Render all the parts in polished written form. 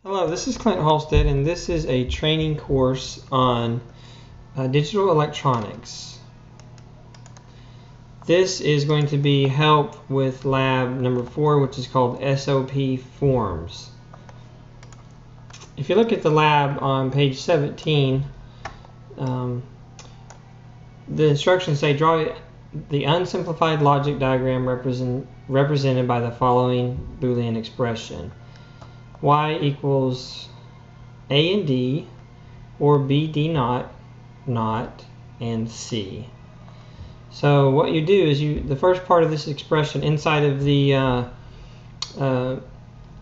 Hello, this is Clint Halstead, and this is a training course on digital electronics. This is going to be help with lab number 4, which is called SOP Forms. If you look at the lab on page 17, the instructions say draw the unsimplified logic diagram represented by the following Boolean expression. Y equals A and D, or B, D not, and C. So what you do is the first part of this expression inside of the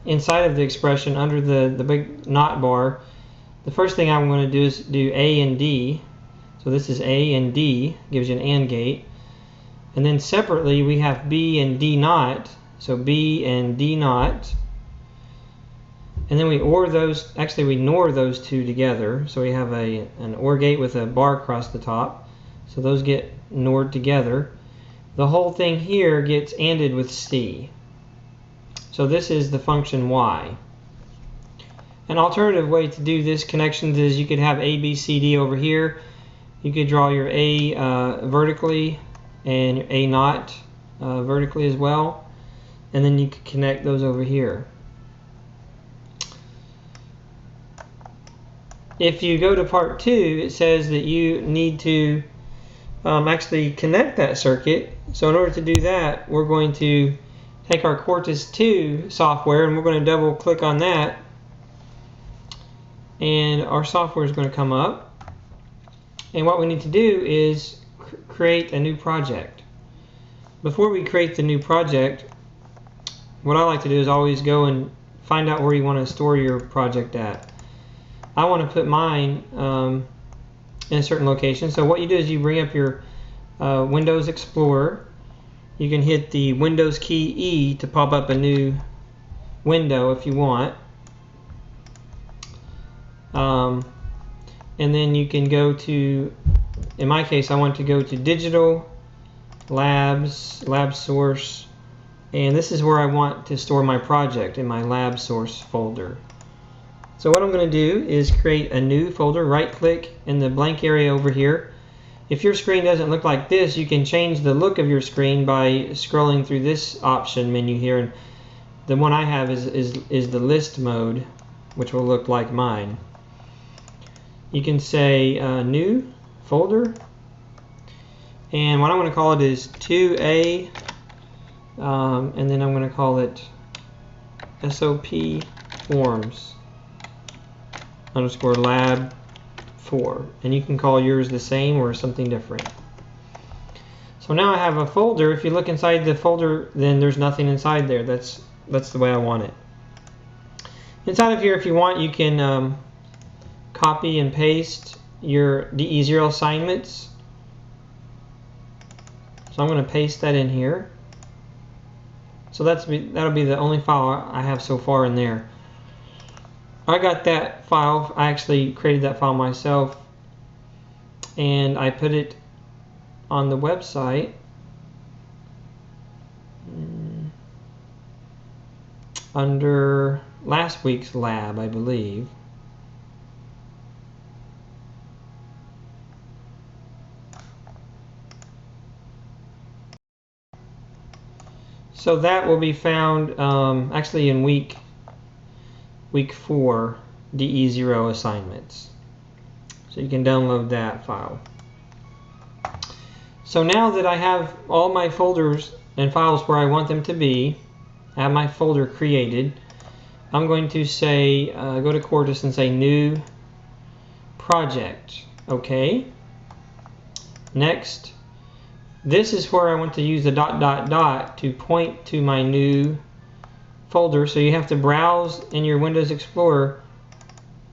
expression under the big not bar, the first thing I'm going to do is do A and D. So this is A and D, gives you an AND gate. And then separately we have B and D not, so B and D not. And then we OR those, actually we NOR those two together. So we have an OR gate with a bar across the top. So those get NORed together. The whole thing here gets ANDed with C. So this is the function Y. An alternative way to do this connections is you could have A, B, C, D over here. You could draw your A vertically and your A not vertically as well. And then you could connect those over here. If you go to part 2, it says that you need to actually connect that circuit. So in order to do that, we're going to take our Quartus 2 software and we're going to double click on that. And our software is going to come up. And what we need to do is create a new project. Before we create the new project, what I like to do is always go and find out where you want to store your project at. I want to put mine in a certain location. So what you do is you bring up your Windows Explorer. You can hit the Windows key E to pop up a new window if you want. And then you can go to, in my case, I want to go to Digital, Labs, Lab Source, and this is where I want to store my project in my Lab Source folder. So what I'm going to do is create a new folder, right click in the blank area over here. If your screen doesn't look like this, you can change the look of your screen by scrolling through this option menu here. And the one I have is the list mode, which will look like mine. You can say new folder, and what I'm going to call it is 2A, and then I'm going to call it SOP Forms _ Lab 4, and you can call yours the same or something different. So now I have a folder. If you look inside the folder, then there's nothing inside there. That's the way I want it. Inside of here, if you want, you can copy and paste your DE0 assignments. So I'm going to paste that in here. So that'll be the only file I have so far in there. I got that file, I actually created that file myself, and I put it on the website under last week's lab, I believe. So that will be found actually in week 4 DE0 assignments. So you can download that file. So now that I have all my folders and files where I want them to be, I have my folder created, I'm going to say, go to Quartus and say new project. Okay. Next. This is where I want to use the ... to point to my new folder. So you have to browse in your Windows Explorer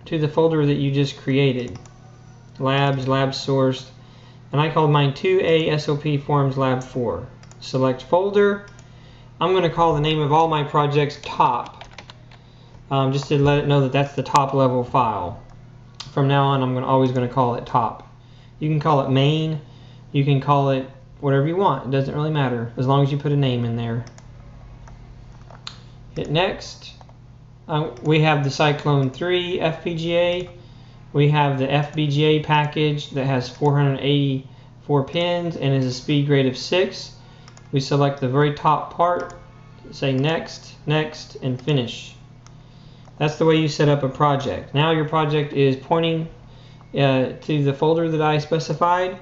to the folder that you just created. Labs, Lab Source, and I called mine 2A SOP Forms Lab 4. Select folder. I'm going to call the name of all my projects top, just to let it know that that's the top level file. From now on, I'm always going to call it top. You can call it main, you can call it whatever you want. It doesn't really matter as long as you put a name in there. Hit next. we have the Cyclone 3 FPGA. We have the FPGA package that has 484 pins and is a speed grade of 6. We select the very top part, say next, next, and finish. That's the way you set up a project. Now your project is pointing to the folder that I specified,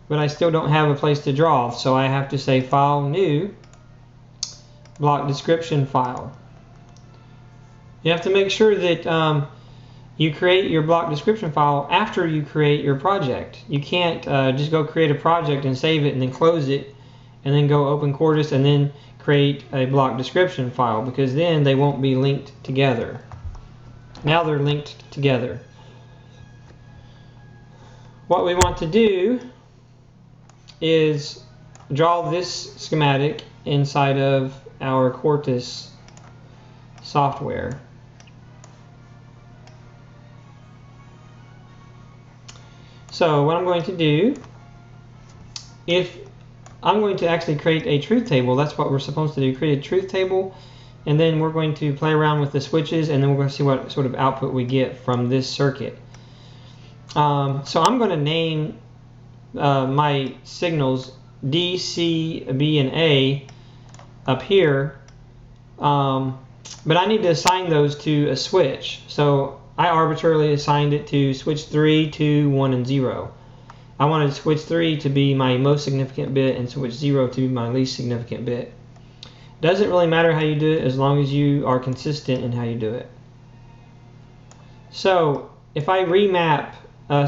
but I still don't have a place to draw, so I have to say File, New, Block Description File. You have to make sure that you create your block description file after you create your project. You can't just go create a project and save it and then close it and then go open Quartus and then create a block description file, because then they won't be linked together. Now they're linked together. What we want to do is draw this schematic inside of our Quartus software. So what I'm going to do, if I'm going to actually create a truth table, that's what we're supposed to do, create a truth table, and then we're going to play around with the switches, and then we're going to see what sort of output we get from this circuit. So I'm going to name my signals D, C, B, and A up here, but I need to assign those to a switch. So I arbitrarily assigned it to switch 3, 2, 1, and 0. I wanted switch 3 to be my most significant bit and switch 0 to be my least significant bit. Doesn't really matter how you do it as long as you are consistent in how you do it. So if I remap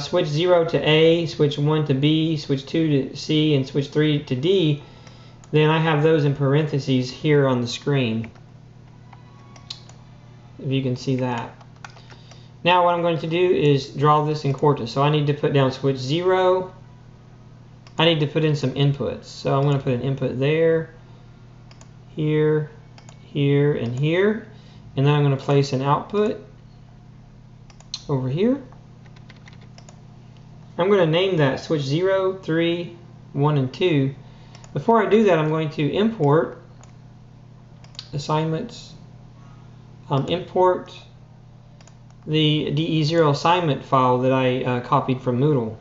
switch 0 to A, switch 1 to B, switch 2 to C, and switch 3 to D, then I have those in parentheses here on the screen, if you can see that. Now what I'm going to do is draw this in Quartus. So I need to put down switch 0. I need to put in some inputs. So I'm going to put an input there, here, here, and here. And then I'm going to place an output over here. I'm going to name that switch 0, 3, 1, and 2. Before I do that, I'm going to import assignments, import the DE0 assignment file that I copied from Moodle.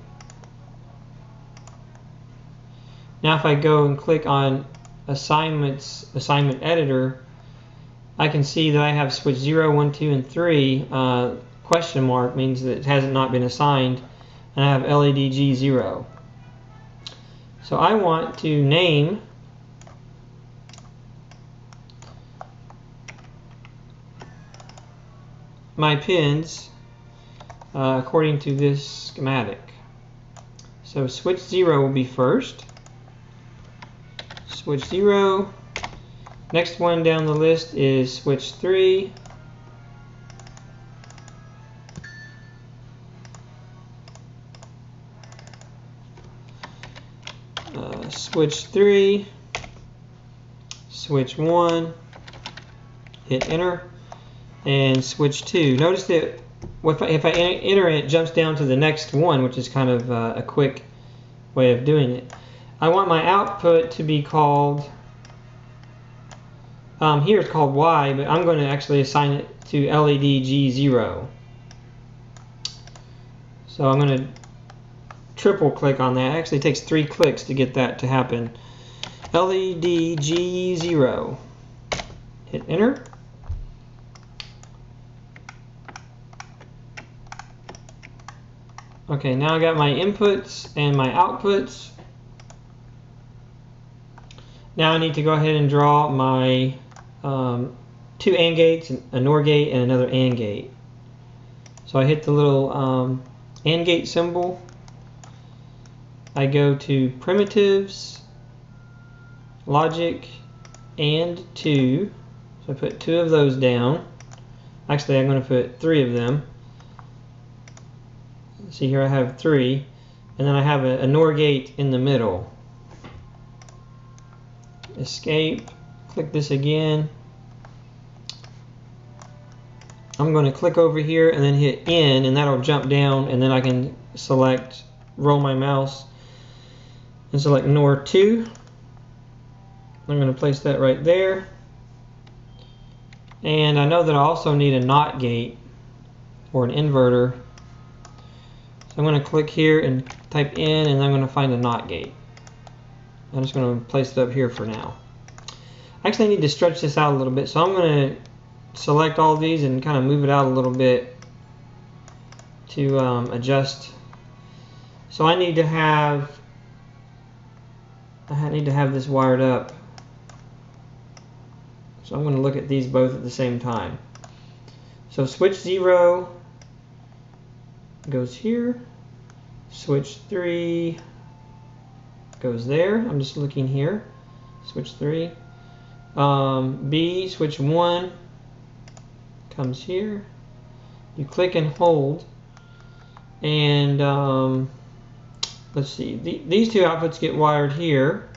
Now if I go and click on assignment editor, I can see that I have switch 0, 1, 2, and 3 question mark means that it hasn't not been assigned, and I have LED G0. So I want to name my pins according to this schematic. So switch 0 will be first. Switch 0. Next one down the list is switch 3. Switch 3. Switch 1. Hit enter. And switch 2. Notice that if I enter it, it jumps down to the next one, which is kind of a quick way of doing it. I want my output to be called, here it's called Y, but I'm going to actually assign it to LED G0. So I'm going to triple click on that. It actually takes 3 clicks to get that to happen. LED G0. Hit enter. Okay, now I got my inputs and my outputs. Now I need to go ahead and draw my 2 AND gates, a NOR gate, and another AND gate. So I hit the little AND gate symbol. I go to primitives, logic, and 2. So I put 2 of those down. Actually, I'm going to put 3 of them. See here I have 3, and then I have a NOR gate in the middle. Escape, click this again. I'm going to click over here and then hit N, and that'll jump down, and then I can select, roll my mouse, and select NOR 2. I'm going to place that right there. And I know that I also need a NOT gate or an inverter. So I'm going to click here and type in, and I'm going to find a NOT gate. I'm just going to place it up here for now. I actually need to stretch this out a little bit, so I'm going to select all of these and kind of move it out a little bit to adjust. So I need to have this wired up. So I'm going to look at these both at the same time. So switch 0 goes here, switch 3 goes there. I'm just looking here. Switch 3. B, switch 1 comes here. You click and hold, and let's see. These two outputs get wired here.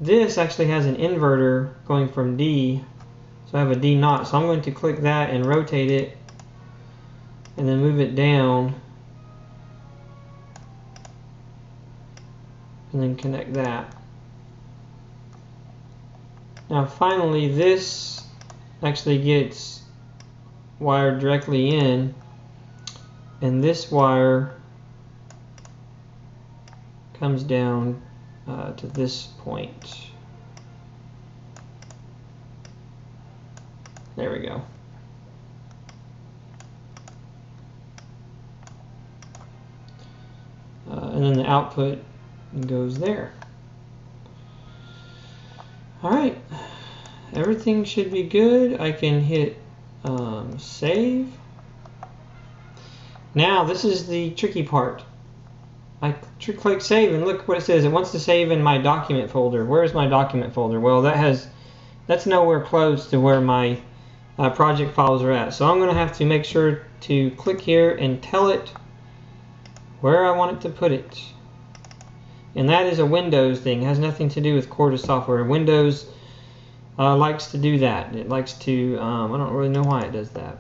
This actually has an inverter going from D, so I have a D NOT. So I'm going to click that and rotate it, and then move it down, and then connect that. Now finally, this actually gets wired directly in, and this wire comes down to this point. There we go. And then the output goes there. Alright, everything should be good. I can hit save. Now this is the tricky part. I click save, and look what it says. It wants to save in my document folder. Where's my document folder? Well, that's nowhere close to where my project files are at. So I'm going to have to make sure to click here and tell it where I want it to put it. And that is a Windows thing. It has nothing to do with Quartus software. Windows likes to do that. It likes to, I don't really know why it does that.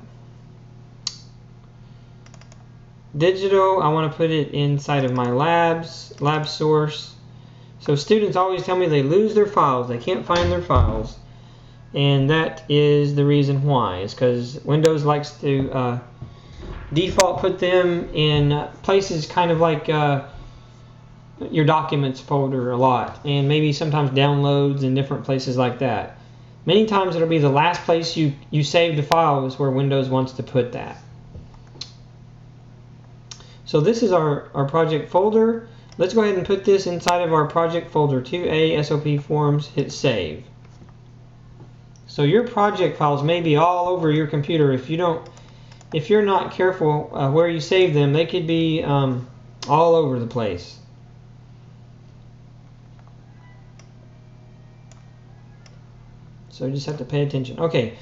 Digital, I want to put it inside of my lab source. So students always tell me they lose their files. They can't find their files. And that is the reason why. It's because Windows likes to default put them in places kind of like your documents folder a lot, and maybe sometimes downloads and different places like that. Many times it'll be the last place you saved a file is where Windows wants to put that. So this is our project folder. Let's go ahead and put this inside of our project folder 2A SOP Forms, hit save. So your project files may be all over your computer. If you're not careful where you save them, they could be all over the place. So you just have to pay attention. Okay,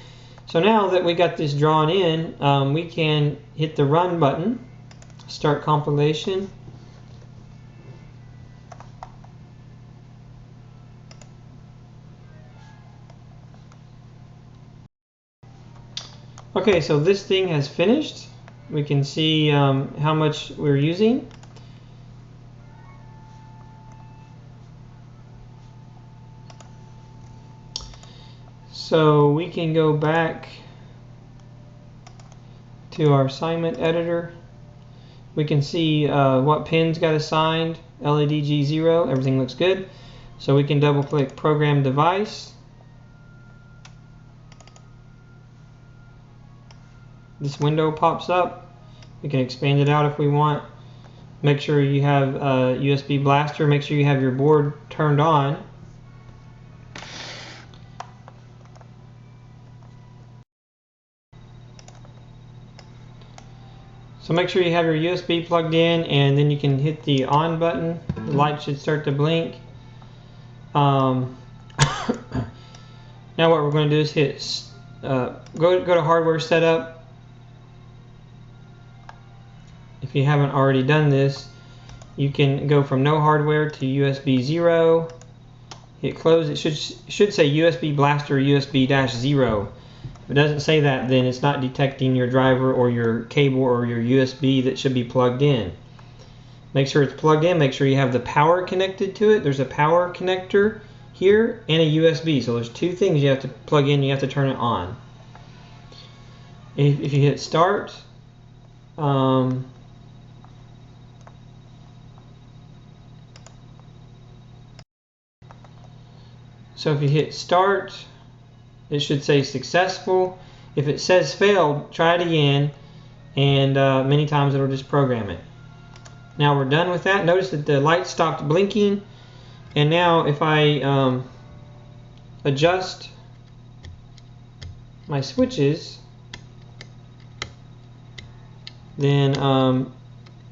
so now that we got this drawn in, we can hit the run button, start compilation. Okay, so this thing has finished. We can see how much we're using. So we can go back to our assignment editor. We can see what pins got assigned, LED G0, everything looks good. So we can double click program device. This window pops up. We can expand it out if we want. Make sure you have a USB blaster. Make sure you have your board turned on. So make sure you have your USB plugged in, and then you can hit the on button. The light should start to blink. Now what we're going to do is hit go to hardware setup. If you haven't already done this, you can go from no hardware to USB 0. Hit close. It should say USB blaster USB-0. If it doesn't say that, then it's not detecting your driver or your cable or your USB that should be plugged in. Make sure it's plugged in. Make sure you have the power connected to it. There's a power connector here and a USB. So there's two things you have to plug in, you have to turn it on. If you hit start, so if you hit start, it should say successful. If it says failed, try it again, and many times it'll just program it. Now we're done with that. Notice that the light stopped blinking, and now if I adjust my switches, then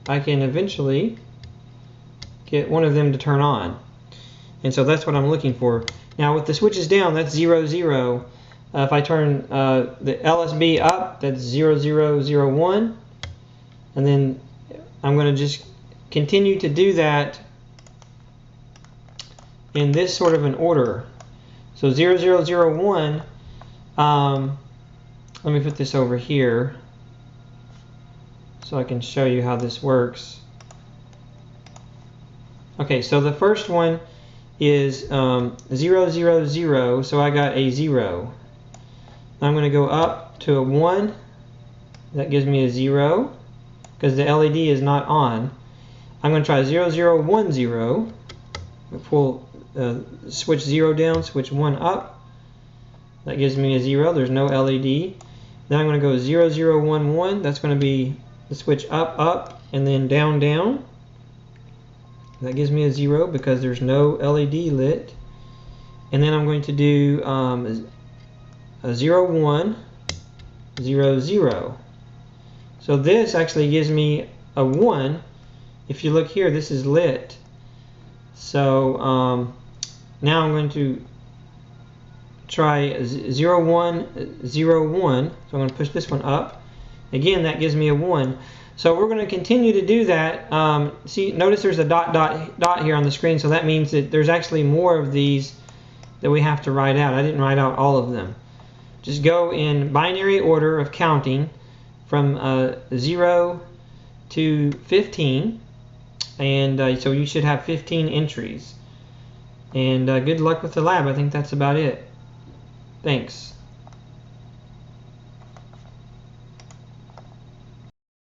I can eventually get one of them to turn on. And so that's what I'm looking for. Now with the switches down, that's 0, 0. If I turn the LSB up, that's 0, 0, 0, 1. And then I'm going to just continue to do that in this sort of an order. So 0, 0, 0, 1. Let me put this over here so I can show you how this works. Okay, so the first one is 0, 0, 0, so I got a 0. I'm going to go up to a 1. That gives me a 0 because the LED is not on. I'm going to try 0, 0, 1, 0. Pull switch 0 down, switch 1 up. That gives me a 0. There's no LED. Then I'm going to go 0, 0, 1, 1. That's going to be the switch up, up, and then down, down. That gives me a 0 because there's no LED lit. And then I'm going to do a 0, 1, 0, 0. So this actually gives me a 1. If you look here, this is lit. So now I'm going to try 0, 1, 0, 1. So I'm going to push this one up. Again, that gives me a 1. So we're going to continue to do that. See, notice there's a dot, dot, dot here on the screen. So that means that there's actually more of these that we have to write out. I didn't write out all of them. Just go in binary order of counting from 0 to 15. And so you should have 15 entries. And good luck with the lab. I think that's about it. Thanks.